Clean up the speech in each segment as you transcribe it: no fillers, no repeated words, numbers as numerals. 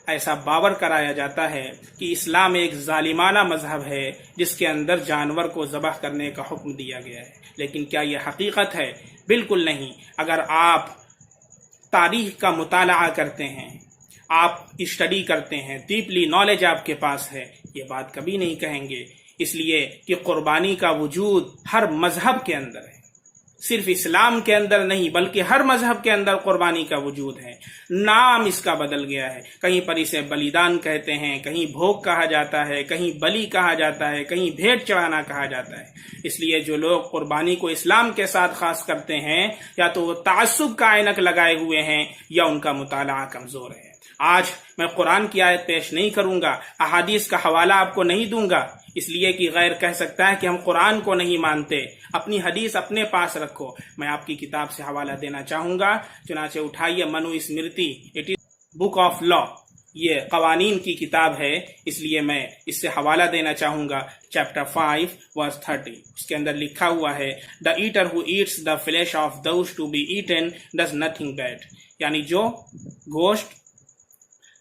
ایسا باور کرایا جاتا ہے کہ اسلام ایک ظالمانہ مذہب ہے جس کے اندر جانور کو ذبح کرنے کا حکم دیا گیا ہے، لیکن کیا یہ حقیقت ہے؟ بالکل نہیں۔ اگر آپ تاریخ کا مطالعہ کرتے ہیں، آپ اسٹڈی کرتے ہیں، ڈیپلی نالج آپ کے پاس ہے، یہ بات کبھی نہیں کہیں گے، اس لیے کہ قربانی کا وجود ہر مذہب کے اندر ہے، صرف اسلام کے اندر نہیں بلکہ ہر مذہب کے اندر قربانی کا وجود ہے۔ نام اس کا بدل گیا ہے، کہیں پر اسے بلیدان کہتے ہیں، کہیں بھوگ کہا جاتا ہے، کہیں بلی کہا جاتا ہے، کہیں بھیٹ چڑھانا کہا جاتا ہے۔ اس لیے جو لوگ قربانی کو اسلام کے ساتھ خاص کرتے ہیں، یا تو وہ تعصب کا عینک لگائے ہوئے ہیں یا ان کا مطالعہ کمزور ہے۔ آج میں قرآن کی آیت پیش نہیں کروں گا، احادیث کا حوالہ آپ کو نہیں دوں گا، اس لیے کہ غیر کہہ سکتا ہے کہ ہم قرآن کو نہیں مانتے، اپنی حدیث اپنے پاس رکھو۔ میں آپ کی کتاب سے حوالہ دینا چاہوں گا، چنانچہ اٹھائیے منو Smriti, it is book of law, یہ قوانین کی کتاب ہے، اس لیے میں اس سے حوالہ دینا چاہوں گا۔ چیپٹر 5 verse 30، اس کے اندر لکھا ہوا ہے the eater who eats the flesh of those to be eaten does nothing bad، یعنی جو گوشت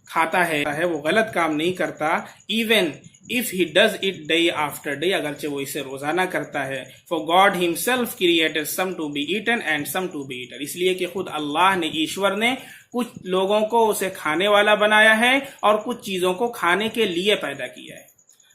کھاتا ہے وہ غلط کام نہیں کرتا، even if he does it day after day، اگرچہ وہ اسے روزانہ کرتا ہے۔ for God himself created some to be eaten and some to be eaten، اس لیے کہ خود اللہ نے، ایشور نے کچھ لوگوں کو اسے کھانے والا بنایا ہے اور کچھ چیزوں کو کھانے کے لیے پیدا کیا ہے۔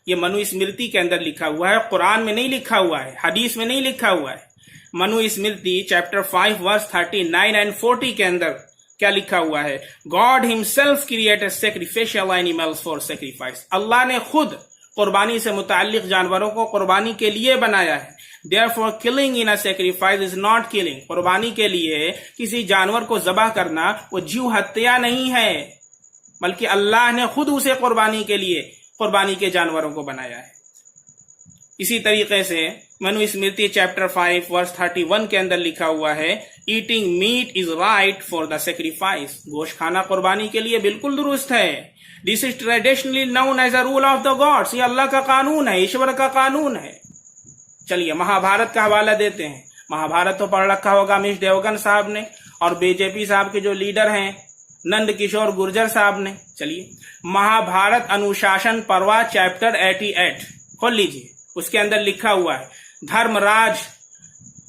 یہ منو اسمرتی کے اندر لکھا ہوا ہے، قرآن میں نہیں لکھا ہوا ہے، حدیث میں نہیں لکھا ہوا ہے۔ منو اسمرتی چیپٹر 5 verse 39 and 40 کے اندر کیا لکھا ہوا ہے؟ God himself created sacrificial animals for sacrifice، اللہ نے خود قربانی سے متعلق جانوروں کو قربانی کے لیے بنایا ہے۔ therefore killing in a sacrifice is not killing، قربانی کے لیے کسی جانور کو ذبح کرنا وہ جیو ہتیا نہیں ہے، بلکہ اللہ نے خود اسے قربانی کے لیے قربانی کے جانوروں کو بنایا ہے۔ اسی طریقے سے منو اسمرتی چیپٹر 5 verse 31 کے اندر لکھا ہوا ہے eating meat is right for the sacrifice، گوشت کھانا قربانی کے لیے بالکل درست ہے۔ this is traditionally known as a rule of the gods، یہ اللہ کا قانون ہے، ایشور کا قانون ہے۔ چلیے مہابھارت کا حوالہ دیتے ہیں۔ مہابھارت تو پڑھ رکھا ہوگا امش دیوگن صاحب نے، اور بی جے پی صاحب کے جو لیڈر ہیں نند کشور گرجر صاحب نے۔ چلیے مہابھارت انوشاسن پروا چیپٹر 88 کھول لیجیے، اس کے اندر لکھا ہوا ہے دھرم راج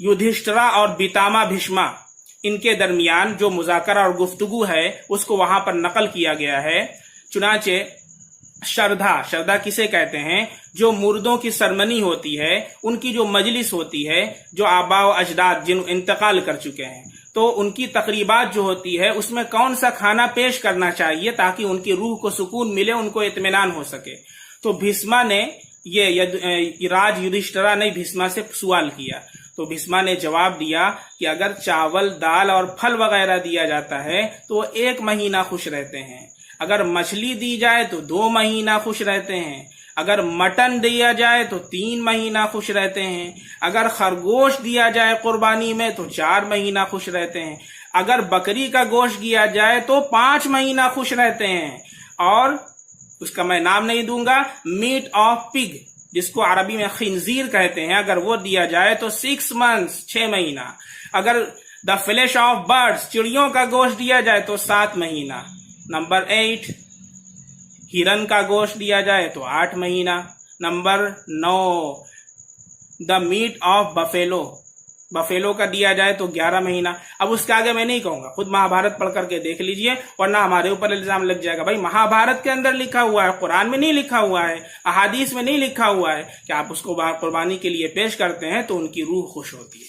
یدھشٹرا اور بیتاما بھیشما، ان کے درمیان جو مذاکرہ اور گفتگو ہے اس کو وہاں پر نقل کیا گیا ہے۔ چنانچہ شردھا کسے کہتے ہیں؟ جو مردوں کی سرمنی ہوتی ہے، ان کی جو مجلس ہوتی ہے، جو آباء و اجداد جن انتقال کر چکے ہیں، تو ان کی تقریبات جو ہوتی ہے اس میں کون سا کھانا پیش کرنا چاہیے تاکہ ان کی روح کو سکون ملے، ان کو اطمینان ہو سکے۔ تو بھیسما نے یہ راج یدھشٹرا نے بھیسما سے سوال کیا، تو بھیسما نے جواب دیا کہ اگر چاول، دال اور پھل وغیرہ دیا جاتا ہے تو وہ 1 مہینہ خوش رہتے ہیں، اگر مچھلی دی جائے تو 2 مہینہ خوش رہتے ہیں، اگر مٹن دیا جائے تو 3 مہینہ خوش رہتے ہیں، اگر خرگوش دیا جائے قربانی میں تو 4 مہینہ خوش رہتے ہیں، اگر بکری کا گوشت دیا جائے تو 5 مہینہ خوش رہتے ہیں، اور اس کا میں نام نہیں دوں گا، میٹ آف پگ جس کو عربی میں خنزیر کہتے ہیں، اگر وہ دیا جائے تو 6 months 6 مہینہ، اگر دا فلیش آف برڈز چڑیوں کا گوشت دیا جائے تو 7 مہینہ، نمبر 8 ہرن کا گوشت دیا جائے تو 8 مہینہ، نمبر 9 دا میٹ آف بفیلو کا دیا جائے تو 11 مہینہ۔ اب اس کے آگے میں نہیں کہوں گا، خود مہابھارت پڑھ کر کے دیکھ لیجئے، ورنہ ہمارے اوپر الزام لگ جائے گا بھائی مہابھارت کے اندر لکھا ہوا ہے، قرآن میں نہیں لکھا ہوا ہے، احادیث میں نہیں لکھا ہوا ہے کہ آپ اس کو قربانی کے لیے پیش کرتے ہیں تو ان کی روح خوش ہوتی ہے۔